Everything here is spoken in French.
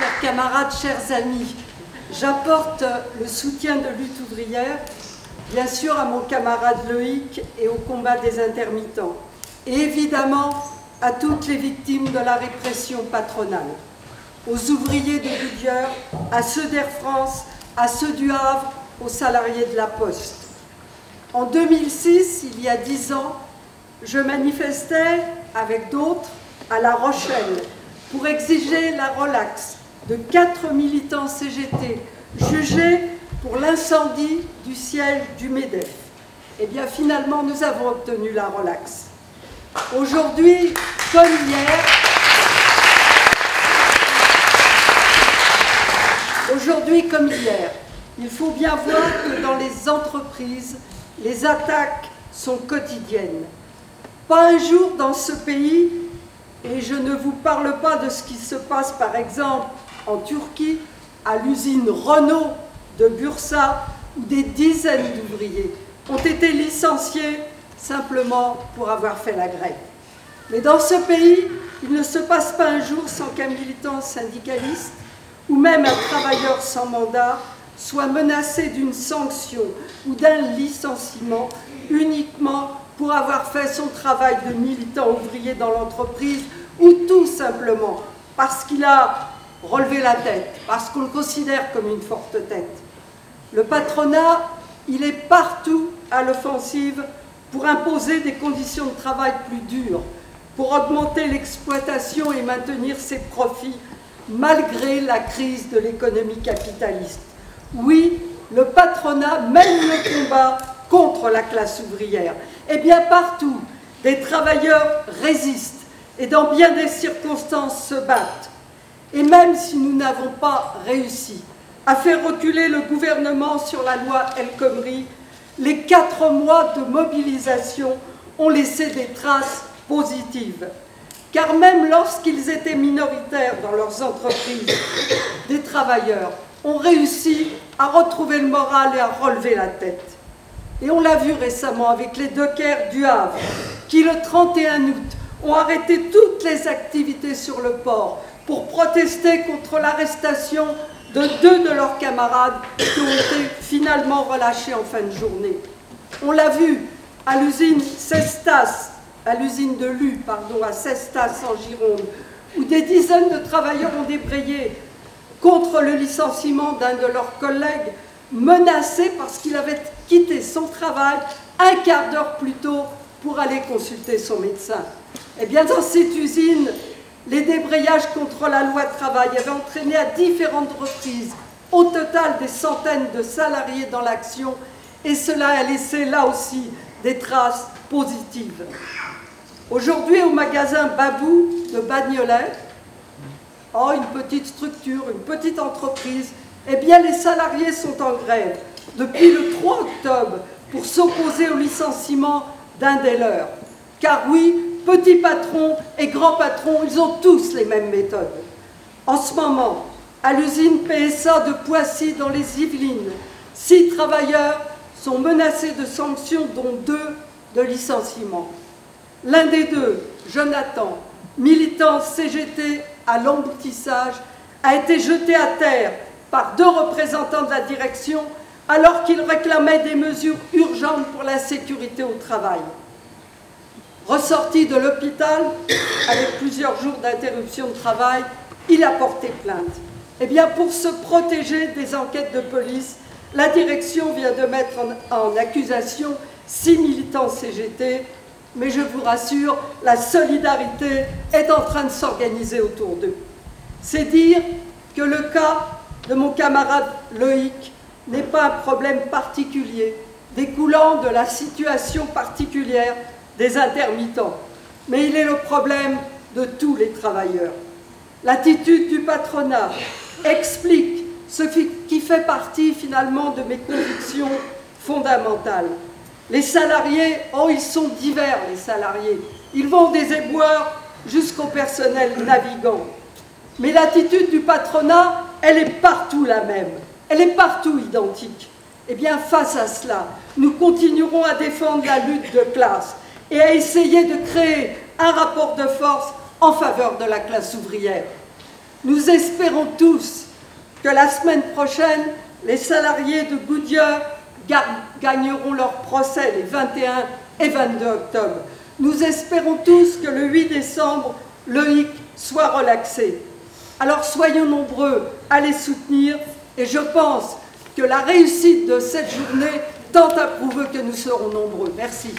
chers camarades, chers amis, j'apporte le soutien de Lutte ouvrière, bien sûr à mon camarade Loïc et au combat des intermittents, et évidemment à toutes les victimes de la répression patronale, aux ouvriers de Goodyear, à ceux d'Air France, à ceux du Havre, aux salariés de la Poste. En 2006, il y a 10 ans, je manifestais avec d'autres à La Rochelle pour exiger la relaxe de 4 militants CGT jugés pour l'incendie du siège du MEDEF. Eh bien, finalement, nous avons obtenu la relaxe. Aujourd'hui, comme hier, il faut bien voir que dans les entreprises, les attaques sont quotidiennes. Pas un jour dans ce pays, et je ne vous parle pas de ce qui se passe par exemple en Turquie, à l'usine Renault de Bursa, où des dizaines d'ouvriers ont été licenciés simplement pour avoir fait la grève. Mais dans ce pays, il ne se passe pas un jour sans qu'un militant syndicaliste ou même un travailleur sans mandat soit menacé d'une sanction ou d'un licenciement uniquement pour avoir fait son travail de militant ouvrier dans l'entreprise ou tout simplement parce qu'il a relevé la tête, parce qu'on le considère comme une forte tête. Le patronat, il est partout à l'offensive pour imposer des conditions de travail plus dures, pour augmenter l'exploitation et maintenir ses profits malgré la crise de l'économie capitaliste. Oui, le patronat mène le combat contre la classe ouvrière. Et bien partout, des travailleurs résistent et dans bien des circonstances se battent. Et même si nous n'avons pas réussi à faire reculer le gouvernement sur la loi El Khomri, les 4 mois de mobilisation ont laissé des traces positives. Car même lorsqu'ils étaient minoritaires dans leurs entreprises, des travailleurs ont réussi à retrouver le moral et à relever la tête. Et on l'a vu récemment avec les dockers du Havre, qui le 31 août ont arrêté toutes les activités sur le port pour protester contre l'arrestation de 2 de leurs camarades qui ont été finalement relâchés en fin de journée. On l'a vu à l'usine Cestas, à l'usine de Lue, à Cestas en Gironde, où des dizaines de travailleurs ont débrayé contre le licenciement d'un de leurs collègues menacé parce qu'il avait quitté son travail un quart d'heure plus tôt pour aller consulter son médecin. Eh bien, dans cette usine, les débrayages contre la loi travail avaient entraîné à différentes reprises, au total des centaines de salariés dans l'action, et cela a laissé là aussi des traces positives. Aujourd'hui, au magasin Babou de Bagnolet, une petite structure, une petite entreprise, eh bien les salariés sont en grève depuis le 3 octobre pour s'opposer au licenciement d'un des leurs. Car oui, petits patrons et grands patrons, ils ont tous les mêmes méthodes. En ce moment, à l'usine PSA de Poissy dans les Yvelines, 6 travailleurs sont menacés de sanctions, dont 2 de licenciement. L'un des 2, Jonathan, militant CGT à l'emboutissage, a été jeté à terre par 2 représentants de la direction alors qu'il réclamait des mesures urgentes pour la sécurité au travail. Ressorti de l'hôpital, avec plusieurs jours d'interruption de travail, il a porté plainte. Eh bien, pour se protéger des enquêtes de police, la direction vient de mettre en accusation 6 militants CGT, mais je vous rassure, la solidarité est en train de s'organiser autour d'eux. C'est dire que le cas de mon camarade Loïc n'est pas un problème particulier, découlant de la situation particulière des intermittents, mais il est le problème de tous les travailleurs. L'attitude du patronat explique ce qui fait partie finalement de mes convictions fondamentales. Les salariés, ils sont divers les salariés, ils vont des éboueurs jusqu'au personnel navigant. Mais l'attitude du patronat, elle est partout la même, elle est partout identique. Eh bien, face à cela, nous continuerons à défendre la lutte de classe et à essayer de créer un rapport de force en faveur de la classe ouvrière. Nous espérons tous que la semaine prochaine, les salariés de Goodyear gagneront leur procès les 21 et 22 octobre. Nous espérons tous que le 8 décembre, le hic soit relaxé. Alors soyons nombreux à les soutenir et je pense que la réussite de cette journée tant à prouver que nous serons nombreux. Merci.